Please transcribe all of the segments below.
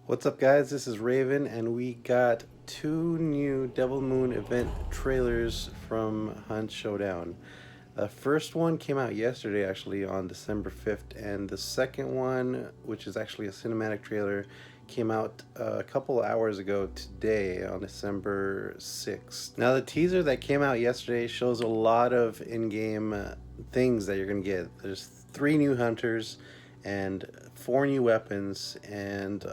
What's up, guys? This is Raven, and we got two new Devil Moon event trailers from Hunt Showdown. The first one came out yesterday, actually, on December 5th, and the second one, which is actually a cinematic trailer, came out a couple hours ago today on December 6th. Now, the teaser that came out yesterday shows a lot of in-game things that you're going to get. There's 3 new hunters and 4 new weapons and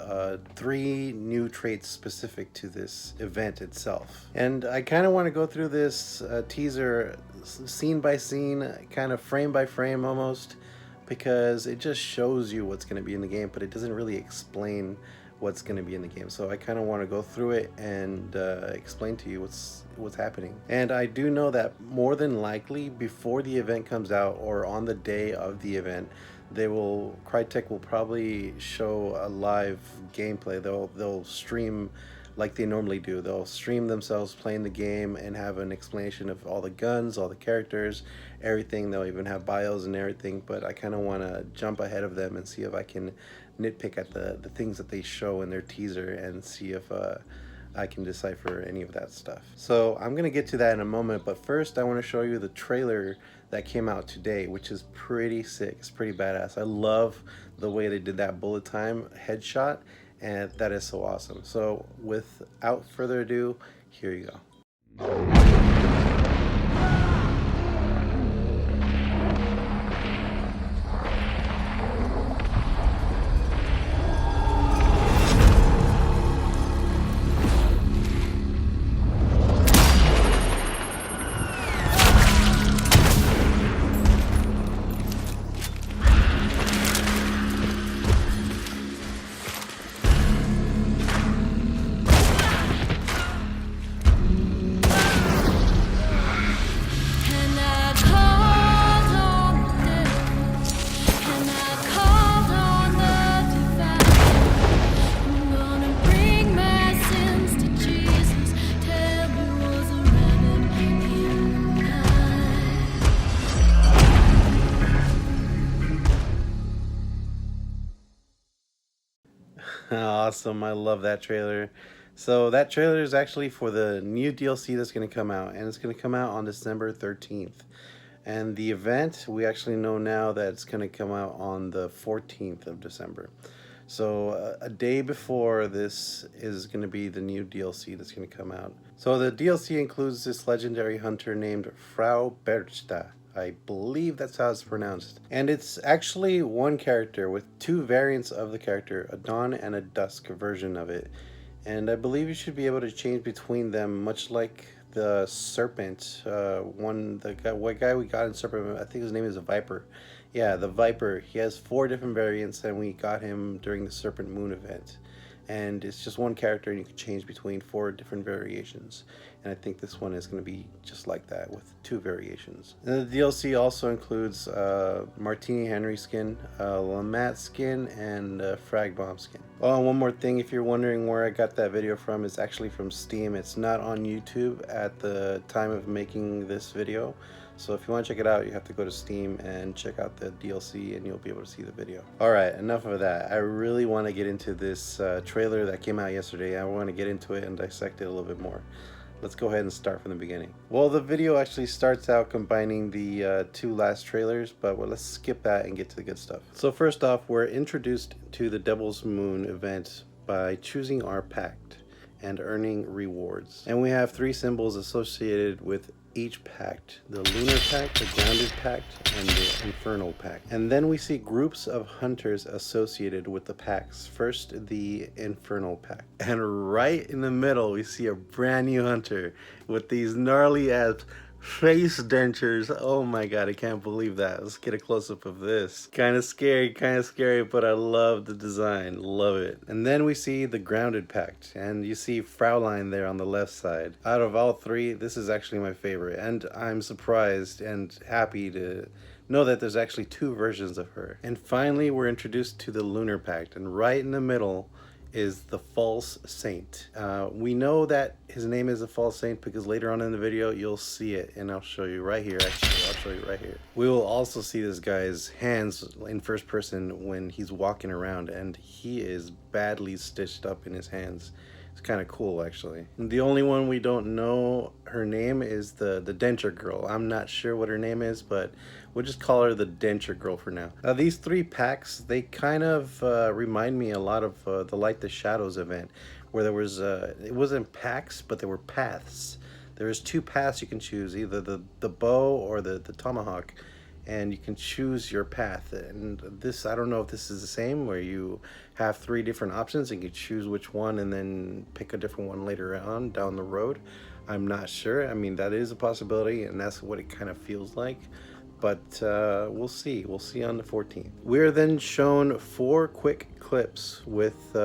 3 new traits specific to this event itself. And I kind of want to go through this teaser scene by scene, kind of frame by frame almost, because it just shows you what's going to be in the game, but it doesn't really explain what's going to be in the game. So I kind of want to go through it and explain to you what's happening. And I do know that more than likely before the event comes out or on the day of the event, Crytek will probably show a live gameplay. They'll stream like they normally do. They'll stream themselves playing the game and have an explanation of all the guns, all the characters, everything. They'll even have bios and everything, but I kind of want to jump ahead of them and see if I can nitpick at the things that they show in their teaser and see if I can decipher any of that stuff. So I'm gonna get to that in a moment, but first I want to show you the trailer that came out today, which is pretty sick. It's pretty badass. I love the way they did that bullet time headshot, and that is so awesome. So without further ado, here you go. Awesome, I love that trailer. So that trailer is actually for the new DLC that's going to come out, and it's going to come out on December 13th. And the event, we actually know now that it's going to come out on the 14th of December. So a day before this is going to be the new DLC that's going to come out. So the DLC includes this legendary hunter named Frau Berchta. I believe that's how it's pronounced. And it's actually one character with 2 variants of the character, a dawn and a dusk version of it. And I believe you should be able to change between them, much like the Serpent. What guy we got in Serpent, I think his name is Viper. Yeah, the Viper. He has 4 different variants, and we got him during the Serpent Moon event. And it's just one character, and you can change between 4 different variations. And I think this one is going to be just like that with 2 variations. And the DLC also includes Martini Henry skin, Lamat skin, and Frag Bomb skin. Oh, and one more thing, if you're wondering where I got that video from, it's actually from Steam. It's not on YouTube at the time of making this video. So if you want to check it out, you have to go to Steam and check out the DLC, and you'll be able to see the video. Alright, enough of that. I really want to get into this trailer that came out yesterday. I want to get into it and dissect it a little bit more. Let's go ahead and start from the beginning. Well, the video actually starts out combining the 2 last trailers, but let's skip that and get to the good stuff. So first off, we're introduced to the Devil's Moon event by choosing our pact and earning rewards. And we have 3 symbols associated with each pact: the Lunar Pact, the Grounded Pact, and the Infernal Pact. And then we see groups of hunters associated with the pacts. First, the Infernal Pact. And right in the middle, we see a brand new hunter with these gnarly ass face dentures. Oh my god, I can't believe that. Let's get a close-up of this. Kind of scary, but I love the design. Love it. And then we see the Grounded Pact, and you see Fraulein there on the left side. Out of all 3, this is actually my favorite, and I'm surprised and happy to know that there's actually 2 versions of her. And finally, we're introduced to the Lunar Pact, and right in the middle is the False Saint. We know that his name is the False Saint because later on in the video you'll see it, and I'll show you right here. Actually, I'll show you right here. We will also see this guy's hands in first person when he's walking around, and he is badly stitched up in his hands. It's kind of cool, actually. The only one we don't know her name is the denture girl. I'm not sure what her name is, but we'll just call her the denture girl for now. Now these three packs, they kind of remind me a lot of the Light the Shadows event, where there was it wasn't packs, but there were paths. There's two paths you can choose, either the bow or the tomahawk, and you can choose your path. And this, I don't know if this is the same, where you have three different options and you choose which one and then pick a different one later on down the road. I'm not sure. I mean, that is a possibility, and that's what it kind of feels like, but we'll see on the 14th. We're then shown 4 quick clips with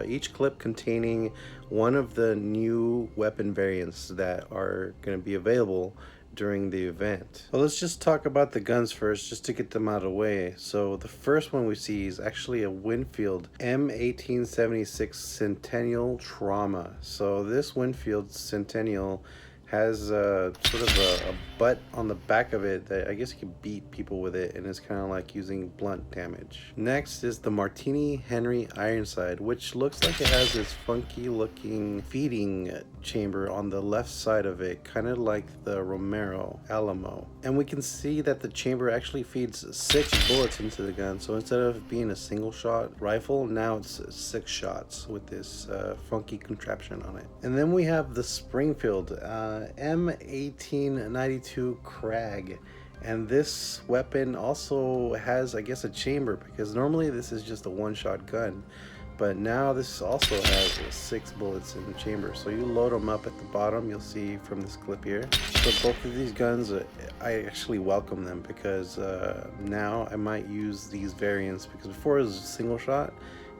each clip containing one of the new weapon variants that are going to be available during the event. Well, let's just talk about the guns first, just to get them out of the way. So the first one we see is actually a Winfield M1876 Centennial Trauma. So this Winfield Centennial has sort of a butt on the back of it that I guess you can beat people with it, and it's kind of like using blunt damage. Next is the Martini Henry Ironside, which looks like it has this funky looking feeding chamber on the left side of it, kind of like the Romero Alamo. And we can see that the chamber actually feeds 6 bullets into the gun, so instead of being a single shot rifle, now it's 6 shots with this funky contraption on it. And then we have the Springfield M1892 Krag, and this weapon also has, I guess, a chamber, because normally this is just a one-shot gun, but now this also has 6 bullets in the chamber. So you load them up at the bottom, you'll see from this clip here. So both of these guns, I actually welcome them, because now I might use these variants, because before it was a single shot,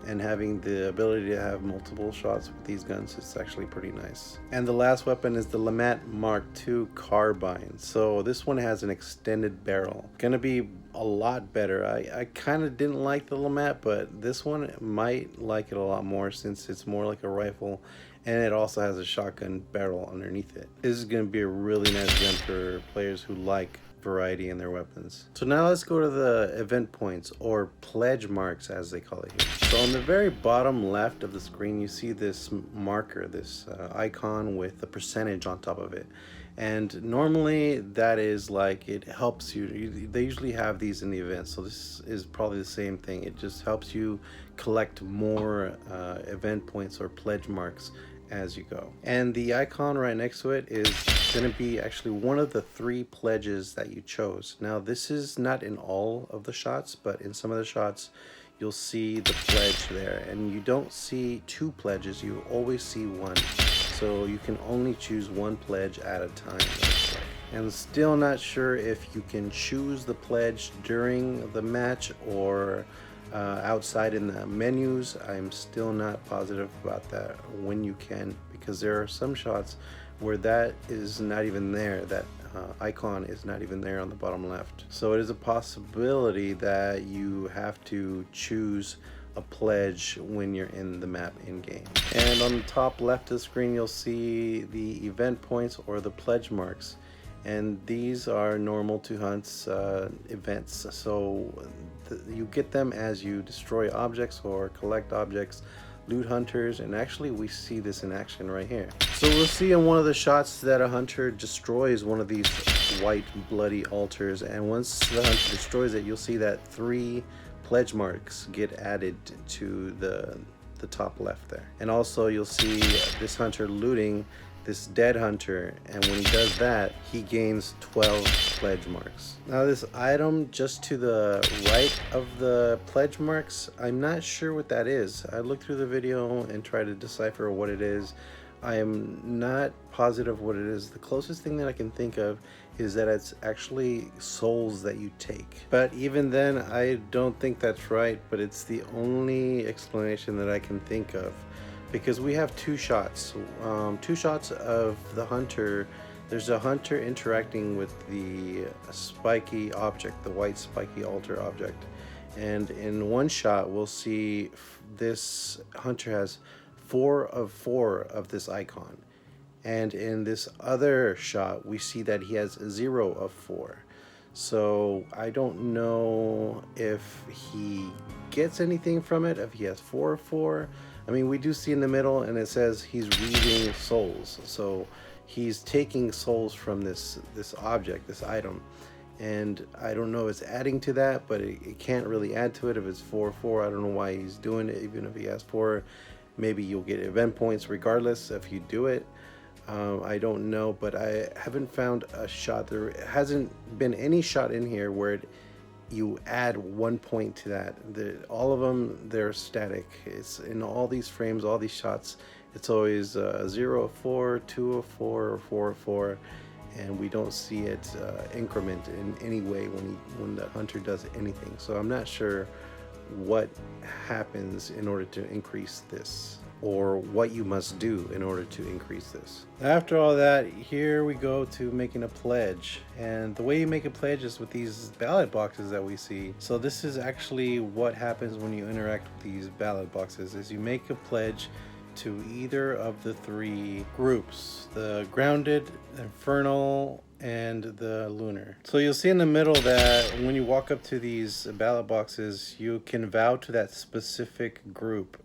and having the ability to have multiple shots with these guns, it's actually pretty nice. And the last weapon is the Lamat Mark II Carbine. So this one has an extended barrel. Gonna be a lot better. I kind of didn't like the Lamat, but this one might like it a lot more, since it's more like a rifle, and it also has a shotgun barrel underneath it. This is gonna be a really nice gun for players who like variety in their weapons. So now let's go to the event points, or pledge marks as they call it here. So on the very bottom left of the screen, you see this marker, this icon with the percentage on top of it. And normally that is like, it helps you. They usually have these in the event, so this is probably the same thing. It just helps you collect more event points or pledge marks as you go. And the icon right next to it is going to be actually one of the 3 pledges that you chose. Now this is not in all of the shots, but in some of the shots you'll see the pledge there, and you don't see 2 pledges, you always see 1. So you can only choose 1 pledge at a time. And still not sure if you can choose the pledge during the match or outside in the menus. I'm still not positive about that, when you can, because there are some shots where that is not even there, that icon is not even there on the bottom left. So it is a possibility that you have to choose a pledge when you're in the map in game. And on the top left of the screen, you'll see the event points or the pledge marks, and these are normal to hunts events. So you get them as you destroy objects or collect objects, loot hunters, and actually we see this in action right here. So we'll see in one of the shots that a hunter destroys one of these white bloody altars, and once the hunter destroys it, you'll see that 3 pledge marks get added to the top left there. And also you'll see this hunter looting this dead hunter, and when he does that, he gains 12 pledge marks. Now this item just to the right of the pledge marks, I'm not sure what that is. I looked through the video and tried to decipher what it is. I am not positive what it is. The closest thing that I can think of is that it's actually souls that you take. But even then, I don't think that's right, but it's the only explanation that I can think of. Because we have 2 shots. 2 shots of the hunter. There's a hunter interacting with the spiky object, the white spiky altar object. And in one shot, we'll see this hunter has 4 of 4 of this icon. And in this other shot, we see that he has 0 of 4. So I don't know if he gets anything from it, if he has 4 of 4. I mean, we do see in the middle, and it says he's reading souls. So he's taking souls from this object, this item. And I don't know if it's adding to that, but it can't really add to it if it's 4 of 4. I don't know why he's doing it, even if he has 4. Maybe you'll get event points regardless if you do it. I don't know, but I haven't found a shot. There hasn't been any shot in here where you add 1 point to that. All of them, they're static. It's in all these frames, all these shots, it's always 0 of 4, 2 of 4, or 4 of 4, and we don't see it increment in any way when the hunter does anything. So I'm not sure what happens in order to increase this, or what you must do in order to increase this. After all that, here we go to making a pledge. And the way you make a pledge is with these ballot boxes that we see. So this is actually what happens when you interact with these ballot boxes, is you make a pledge to either of the 3 groups, the grounded, infernal, and the lunar. So you'll see in the middle that when you walk up to these ballot boxes, you can vow to that specific group.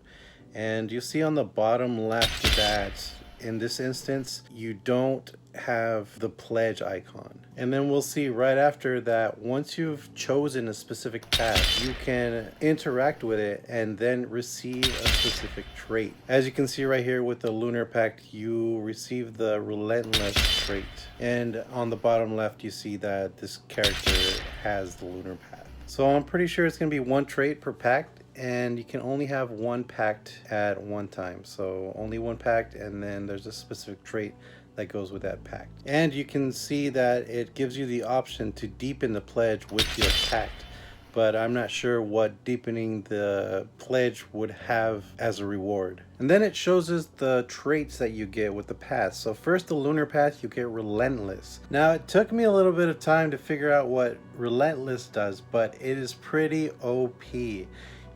And you'll see on the bottom left that in this instance, you don't have the pledge icon. And then we'll see right after that, once you've chosen a specific path, you can interact with it and then receive a specific trait. As you can see right here with the Lunar Pact, you receive the Relentless trait. And on the bottom left, you see that this character has the Lunar Pact. So I'm pretty sure it's going to be 1 trait per pact, and you can only have 1 pact at one time. So only 1 pact, and then there's a specific trait that goes with that pact. And you can see that it gives you the option to deepen the pledge with your pact, but I'm not sure what deepening the pledge would have as a reward. And then it shows us the traits that you get with the path. So first, the lunar path, you get Relentless. Now it took me a little bit of time to figure out what Relentless does, but it is pretty OP.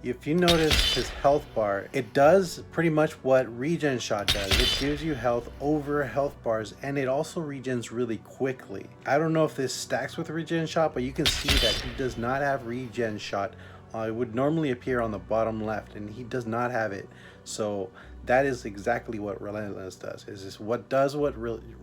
If you notice his health bar, it does pretty much what regen shot does. It gives you health over health bars, and it also regens really quickly. I don't know if this stacks with regen shot, but you can see that he does not have regen shot. It would normally appear on the bottom left, and he does not have it. So that is exactly what Relentless does. Is this what does what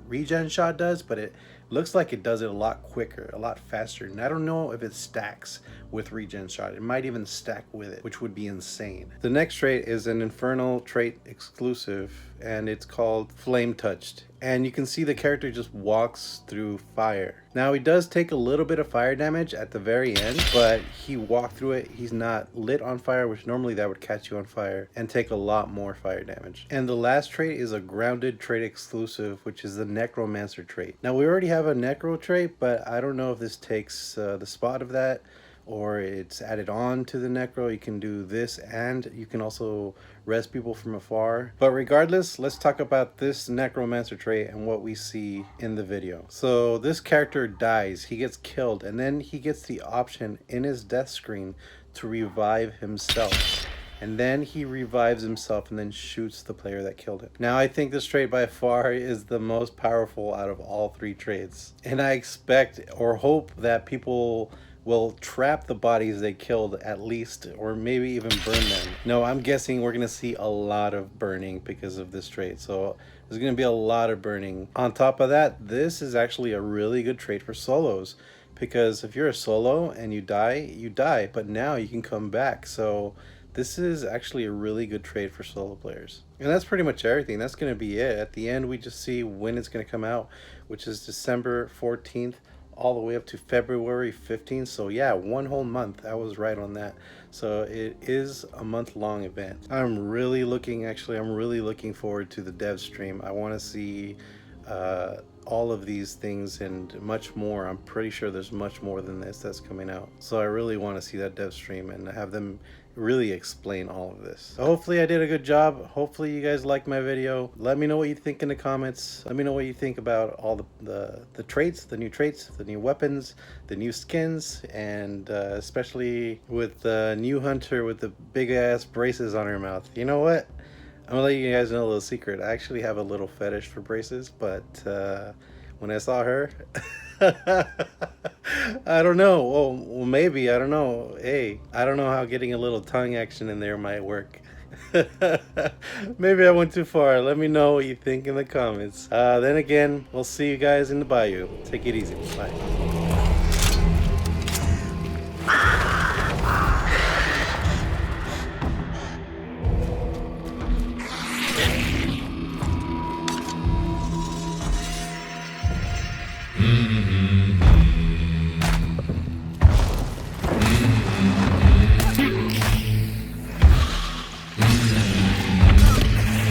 regen shot does, but it looks like it does it a lot quicker, a lot faster. And I don't know if it stacks with regen shot. It might even stack with it, which would be insane. The next trait is an infernal trait exclusive, and it's called Flame Touched. And you can see the character just walks through fire. Now he does take a little bit of fire damage at the very end, but he walked through it. He's not lit on fire, which normally that would catch you on fire, and take a lot more fire damage. And the last trait is a grounded trait exclusive, which is the Necromancer trait. Now we already have a Necro trait, but I don't know if this takes the spot of that, or it's added on to the Necro. You can do this, and you can also res people from afar. But regardless, let's talk about this Necromancer trait and what we see in the video. So this character dies, he gets killed, and then he gets the option in his death screen to revive himself. And then he revives himself and then shoots the player that killed him. Now I think this trait by far is the most powerful out of all 3 traits. And I expect or hope that people will trap the bodies they killed at least, or maybe even burn them. No, I'm guessing we're gonna see a lot of burning because of this trait. So there's gonna be a lot of burning. On top of that, this is actually a really good trait for solos, because if you're a solo and you die, but now you can come back. So this is actually a really good trait for solo players. And that's pretty much everything. That's gonna be it. At the end, we just see when it's gonna come out, which is December 14th. All the way up to February 15th. So yeah, 1 whole month. I was right on that. So it is a month-long event. I'm really looking forward to the dev stream. I want to see all of these things and much more. I'm pretty sure there's much more than this that's coming out. So I really want to see that dev stream and have them really explain all of this. So hopefully I did a good job. Hopefully you guys liked my video. Let me know what you think in the comments. Let me know what you think about all the traits, the new weapons, the new skins, and especially with the new hunter with the big ass braces on her mouth. You know what? I'm gonna let you guys know a little secret. I actually have a little fetish for braces, but when I saw her, I don't know. Well, maybe. I don't know. Hey, I don't know how getting a little tongue action in there might work. Maybe I went too far. Let me know what you think in the comments. Then again, we'll see you guys in the bayou. Take it easy. Bye.